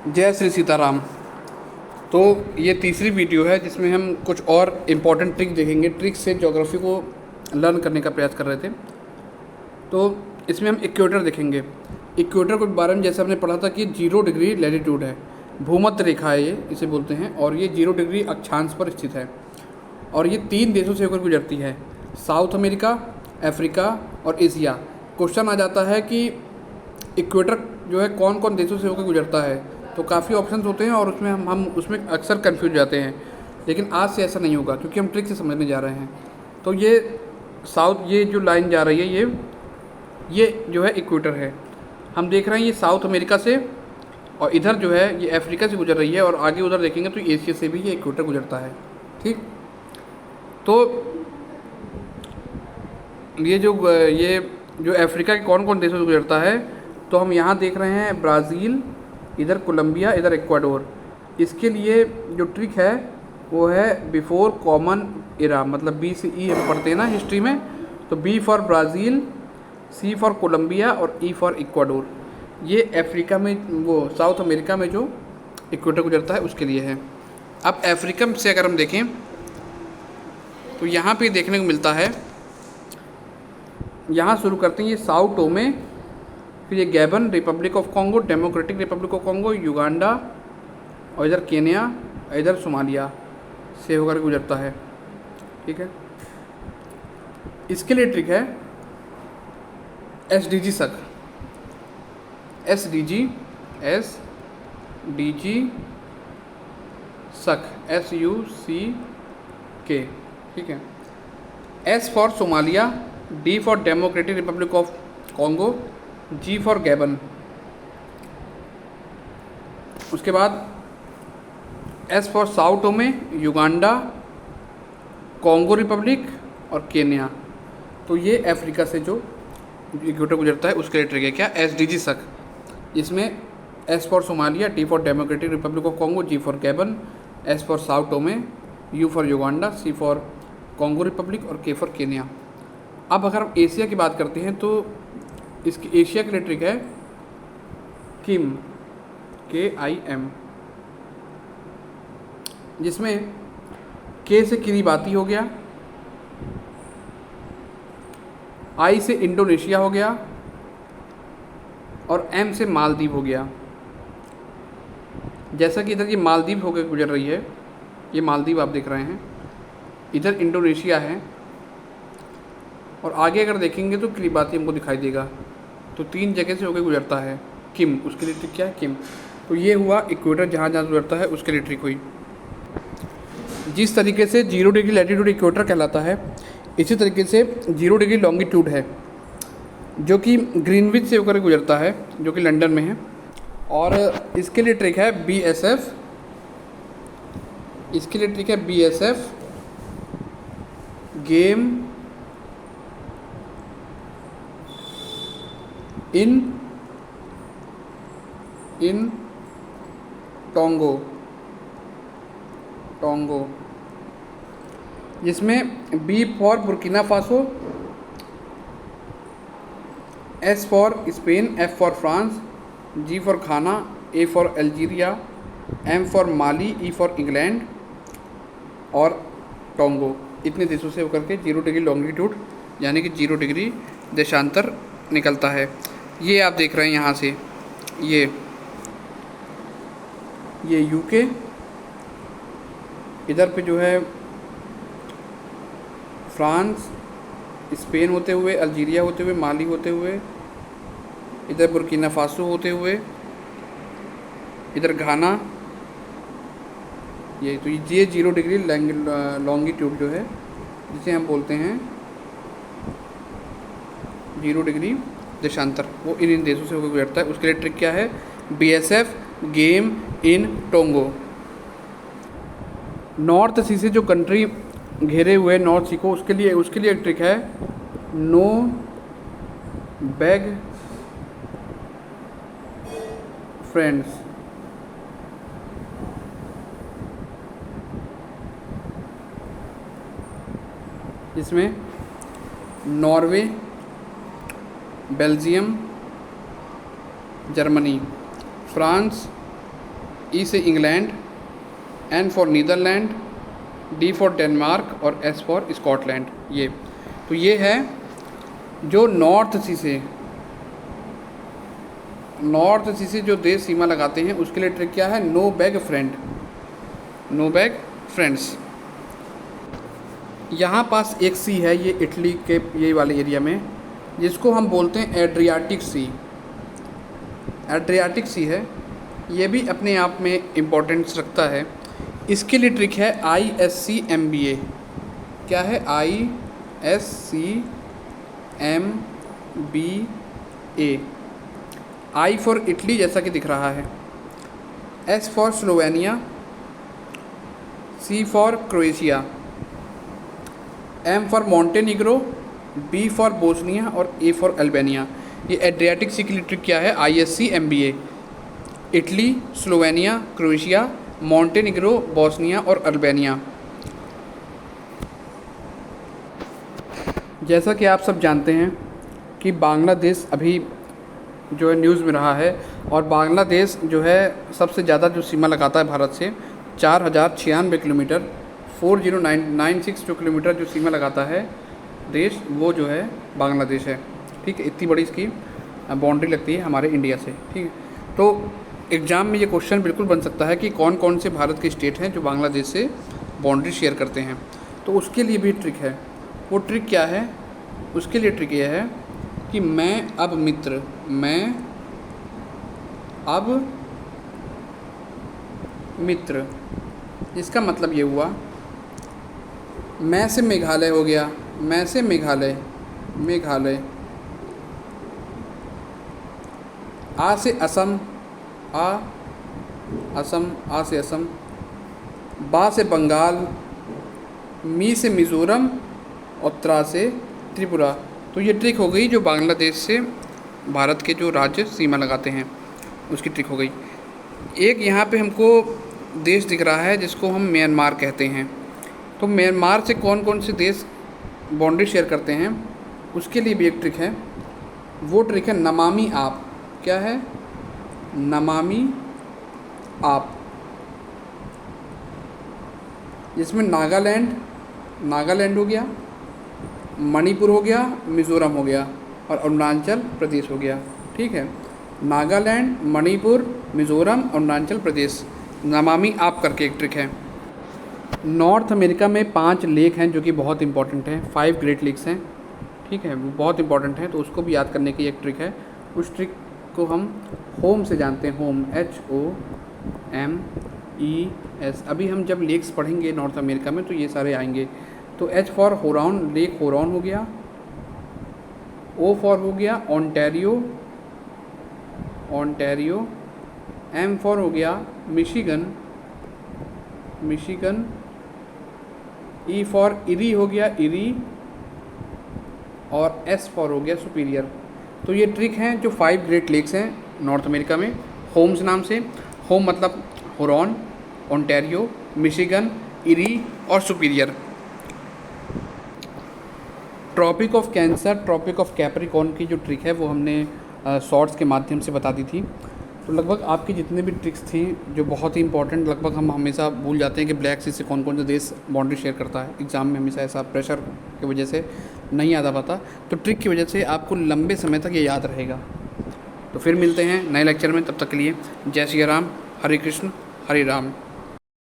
जय श्री सीताराम। तो ये तीसरी वीडियो है जिसमें हम कुछ और इम्पॉर्टेंट ट्रिक देखेंगे। ट्रिक से ज्योग्राफी को लर्न करने का प्रयास कर रहे थे। तो इसमें हम इक्वेटर देखेंगे। इक्वेटर के बारे में जैसे हमने पढ़ा था कि 0 डिग्री लैटिट्यूड है, भूमध्य रेखा है, ये इसे बोलते हैं, और ये 0 डिग्री अक्षांश पर स्थित है और ये 3 देशों से होकर गुजरती है, साउथ अमेरिका, अफ्रीका और एशिया। क्वेश्चन आ जाता है कि इक्वेटर जो है कौन कौन देशों से होकर गुजरता है, तो काफ़ी ऑप्शंस होते हैं और उसमें हम उसमें अक्सर कंफ्यूज जाते हैं। लेकिन आज से ऐसा नहीं होगा क्योंकि हम ट्रिक से समझने जा रहे हैं। तो ये ये जो लाइन जा रही है ये जो है इक्वेटर है। हम देख रहे हैं ये साउथ अमेरिका से, और इधर जो है ये अफ्रीका से गुजर रही है, और आगे उधर देखेंगे तो एशिया से भी ये इक्वेटर गुजरता है। ठीक, तो ये जो अफ्रीका के कौन कौन देशों से गुजरता है, तो हम यहाँ देख रहे हैं ब्राज़ील, इधर कोलंबिया, इधर इक्वाडोर। इसके लिए जो ट्रिक है वो है बिफोर कॉमन एरा, मतलब बी से ई हम पढ़ते हैं ना हिस्ट्री में, तो B for Brazil, C for Colombia और ई फॉर इक्वाडोर। ये अफ्रीका में, वो साउथ अमेरिका में जो इक्वेटर गुजरता है उसके लिए है। अब अफ्रीका से अगर हम देखें तो यहाँ पे देखने को मिलता है, यहाँ शुरू करते हैं ये साओ टोमे, फिर ये Gabon, Republic of Congo, democratic Republic of Congo, Uganda, और इधर केन्या, इधर सोमालिया से होकर गुजरता है। ठीक है, इसके लिए ट्रिक है SDG सक, SDG सक, SUCK। ठीक है, S for Somalia, D for democratic Republic of Congo, G for Gabon. उसके बाद S for Sao Thome, Uganda, Congo Republic और केन्या। तो ये अफ्रीका से जो इक्वेटर गुजरता है उसके लिए ट्रिक है क्या, SDG सक। इसमें S for Somalia, D for democratic Republic of Congo, G for Gabon, S for Sao Thome, U for Uganda, C for Congo Republic और K फॉर केन्या। अब अगर हम एशिया की बात करते हैं तो इसकी एशिया के लिए ट्रिक है किम, KIM, जिसमें K से किरीबाती हो गया, I से इंडोनेशिया हो गया और M से मालदीव हो गया। जैसा कि इधर ये मालदीव होकर गुजर रही है, ये मालदीव आप देख रहे हैं, इधर इंडोनेशिया है, और आगे अगर देखेंगे तो किरीबाती हमको दिखाई देगा। तो 3 जगह से होकर गुजरता है किम, उसके लिए ट्रिक क्या है, किम। तो ये हुआ इक्वेटर, जहाँ जहाँ गुजरता है उसके लिए ट्रिक हुई। जिस तरीके से 0 डिग्री लैटिट्यूड इक्वेटर कहलाता है, इसी तरीके से 0 डिग्री लॉन्गिट्यूड है जो कि ग्रीनविच से होकर गुजरता है, जो कि लंदन में है। और इसके लिए ट्रिक है BSF, इसके लिए ट्रिक है BSF, गेम इन टोंगो, जिसमें B for Burkina Faso, S for Spain, F for France, G for Ghana, A for Algeria, M for Mali, E for England और टोंगो। इतने देशों से होकर के 0 डिग्री लॉन्गिट्यूड यानी कि 0 डिग्री देशांतर निकलता है। ये आप देख रहे हैं यहाँ से, ये UK, इधर पे जो है फ्रांस, स्पेन होते हुए, अल्जीरिया होते हुए, माली होते हुए, इधर बुर्किना फासो होते हुए, इधर घाना। ये 0 डिग्री लॉन्गिट्यूड जो है, जिसे हम बोलते हैं 0 डिग्री देशांतर, वो इन देशों से होकर गुजरता है। उसके लिए ट्रिक क्या है, BSF, गेम इन टोंगो। नॉर्थ सी से जो कंट्री घेरे हुए नॉर्थ सी को, उसके लिए एक ट्रिक है नो बैग फ्रेंड्स। इसमें Norway, Belgium, Germany, France, E से England, N for Netherland, D for Denmark और एस फॉर स्कॉटलैंड। ये तो ये है जो नॉर्थ सी से जो देश सीमा लगाते हैं उसके लिए ट्रिक क्या है, नो बैग फ्रेंड्स। यहाँ पास एक सी है, ये इटली के ये वाले एरिया में, जिसको हम बोलते हैं एड्रियाटिक सी है। ये भी अपने आप में इम्पोर्टेंस रखता है। इसके लिए ट्रिक है ISCMBA। क्या है, ISCMBA। आई फॉर इटली जैसा कि दिख रहा है, S for Slovenia, C for Croatia, M for Montenegro, B for Bosnia और ए फॉर अल्बानिया। ये एड्रियाटिक सी की ट्रिक क्या है, ISCMBA। Italy, Slovenia, Croatia, Montenegro, Bosnia और अल्बानिया। जैसा कि आप सब जानते हैं कि बांग्लादेश अभी जो है न्यूज़ में रहा है, और बांग्लादेश जो है सबसे ज़्यादा जो सीमा लगाता है भारत से, 4096 किलोमीटर, 4096 जो किलोमीटर जो सीमा लगाता है देश, वो जो है बांग्लादेश है। ठीक है, इतनी बड़ी इसकी बाउंड्री लगती है हमारे इंडिया से। ठीक है, तो एग्ज़ाम में ये क्वेश्चन बिल्कुल बन सकता है कि कौन कौन से भारत के स्टेट हैं जो बांग्लादेश से बाउंड्री शेयर करते हैं। तो उसके लिए भी ट्रिक है। वो ट्रिक क्या है, उसके लिए ट्रिक ये है कि मैं अब मित्र, इसका मतलब ये हुआ, मैं से मेघालय हो गया, मैं से मेघालय, आ से असम, आ से असम, बा से बंगाल, मी से मिज़ोरम और त्रा से त्रिपुरा। तो ये ट्रिक हो गई जो बांग्लादेश से भारत के जो राज्य सीमा लगाते हैं उसकी ट्रिक हो गई। एक यहाँ पे हमको देश दिख रहा है जिसको हम म्यांमार कहते हैं। तो म्यांमार से कौन कौन से देश बाउंड्री शेयर करते हैं उसके लिए भी एक ट्रिक है। वो ट्रिक है नमामि आप। क्या है, नमामि आप, जिसमें नागालैंड हो गया, मणिपुर हो गया, मिज़ोरम हो गया और अरुणाचल प्रदेश हो गया। ठीक है, नागालैंड, मणिपुर, मिज़ोरम, अरुणाचल प्रदेश, नमामि आप करके एक ट्रिक है। नॉर्थ अमेरिका में 5 लेक हैं जो कि बहुत इंपॉर्टेंट हैं, 5 ग्रेट लेक्स हैं। ठीक है, वो बहुत इंपॉर्टेंट हैं, तो उसको भी याद करने की एक ट्रिक है। उस ट्रिक को हम होम से जानते हैं, होम, HOMES। अभी हम जब लेक्स पढ़ेंगे नॉर्थ अमेरिका में तो ये सारे आएंगे। तो H फॉर होरान, लेक होरान हो गया, O फॉर हो गया ओंटारियो, M फॉर हो गया मिशिगन, E फॉर इरी हो गया इरी, और S फॉर हो गया सुपीरियर। तो ये ट्रिक हैं जो 5 ग्रेट लेक्स हैं नॉर्थ अमेरिका में, होम्स नाम से। होम मतलब हुरॉन, ओंटारियो, मिशिगन, इरी और Superior. Tropic of Cancer, Tropic of Capricorn की जो ट्रिक है वो हमने शॉर्ट्स के माध्यम से बता दी थी। तो लगभग आपकी जितने भी ट्रिक्स थी जो बहुत ही इंपॉर्टेंट, लगभग हम हमेशा भूल जाते हैं कि ब्लैक सी से कौन कौन से देश बाउंड्री शेयर करता है। एग्ज़ाम में हमेशा ऐसा प्रेशर की वजह से नहीं याद आ पाता, तो ट्रिक की वजह से आपको लंबे समय तक ये याद रहेगा। तो फिर मिलते हैं नए लेक्चर में, तब तक के लिए जय श्री राम, हरे कृष्ण, हरे राम।